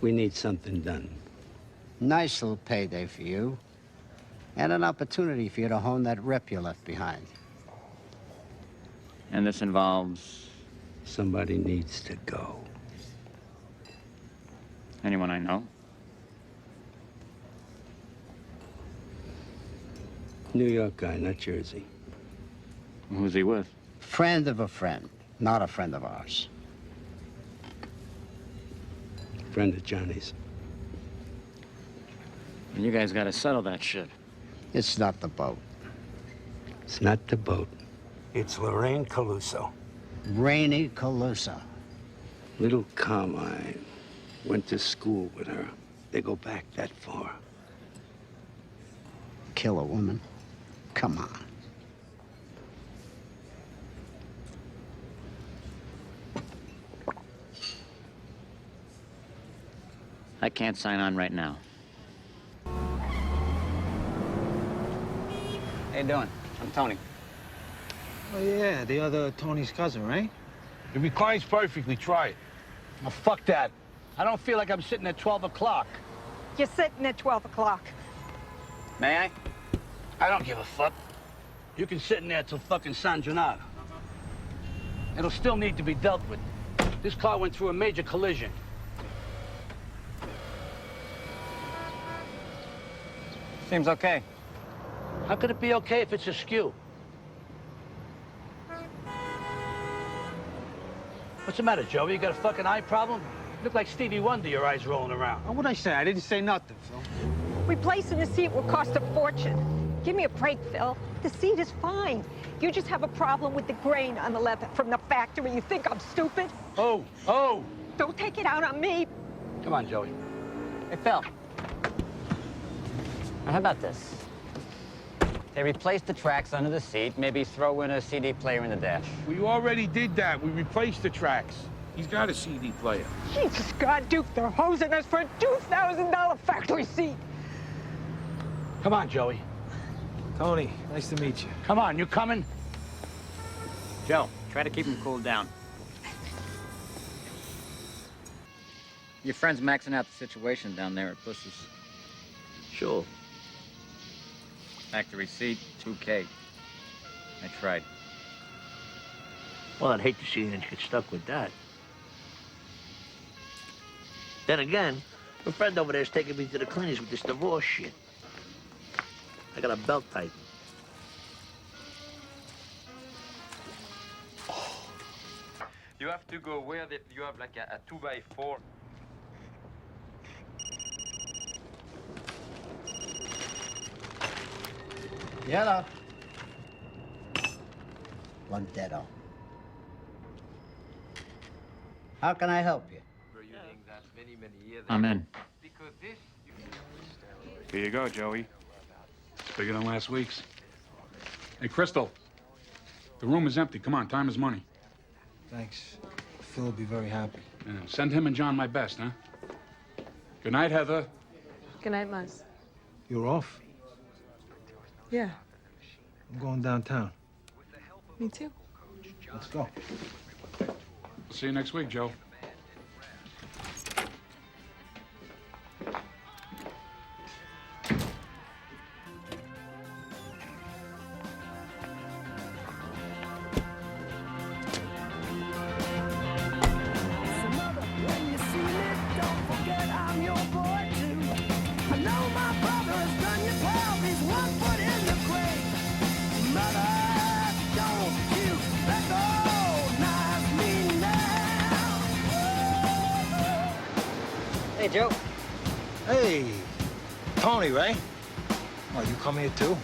We need something done. Nice little payday for you. And an opportunity for you to hone that rep you left behind. And this involves? Somebody needs to go. Anyone I know? New York guy, not Jersey. Who's he with? Friend of a friend, not a friend of ours. Friend of Johnny's. And you guys gotta settle that shit. It's not the boat. It's not the boat. It's Lorraine Caluso. Rainey Caluso. Little Carmine. Went to school with her. They go back that far. Kill a woman? Come on. I can't sign on right now. How you doing? I'm Tony. Oh, yeah, the other Tony's cousin, right? It reclines perfectly. Try it. Oh, fuck that. I don't feel like I'm sitting at 12 o'clock. You're sitting at 12 o'clock. May I? I don't give a fuck. You can sit in there till fucking San Gennaro. It'll still need to be dealt with. This car went through a major collision. Seems okay. How could it be okay if it's askew? What's the matter, Joey? You got a fucking eye problem? You look like Stevie Wonder, your eyes rolling around. What'd I say? I didn't say nothing, Phil. Replacing the seat will cost a fortune. Give me a break, Phil. The seat is fine. You just have a problem with the grain on the leather from the factory. You think I'm stupid? Oh! Don't take it out on me. Come on, Joey. Hey, Phil. Now, how about this? They replace the tracks under the seat, maybe throw in a CD player in the dash. We already did that. We replaced the tracks. He's got a CD player. Jesus God, Duke, they're hosing us for a $2,000 factory seat. Come on, Joey. Tony, nice to meet you. Come on, you coming? Joe, try to keep him cooled down. Your friend's maxing out the situation down there at Bush's. Sure. Factory seat, 2K. I tried. Well, I'd hate to see you get stuck with that. Then again, my friend over there is taking me to the cleaners with this divorce shit. I got a belt tighten. You have to go where you have like a 2x4. Yellow. Blundetto. How can I help you? I'm in. Here you go, Joey. It's bigger than last week's. Hey, Crystal. The room is empty. Come on, time is money. Thanks. Phil will be very happy. Yeah, send him and John my best, huh? Good night, Heather. Good night, Muzz. You're off? Yeah, I'm going downtown. me too. Let's go. See you next week, Joe. Hey, Joe. Hey, Tony, right? Oh, you come here too?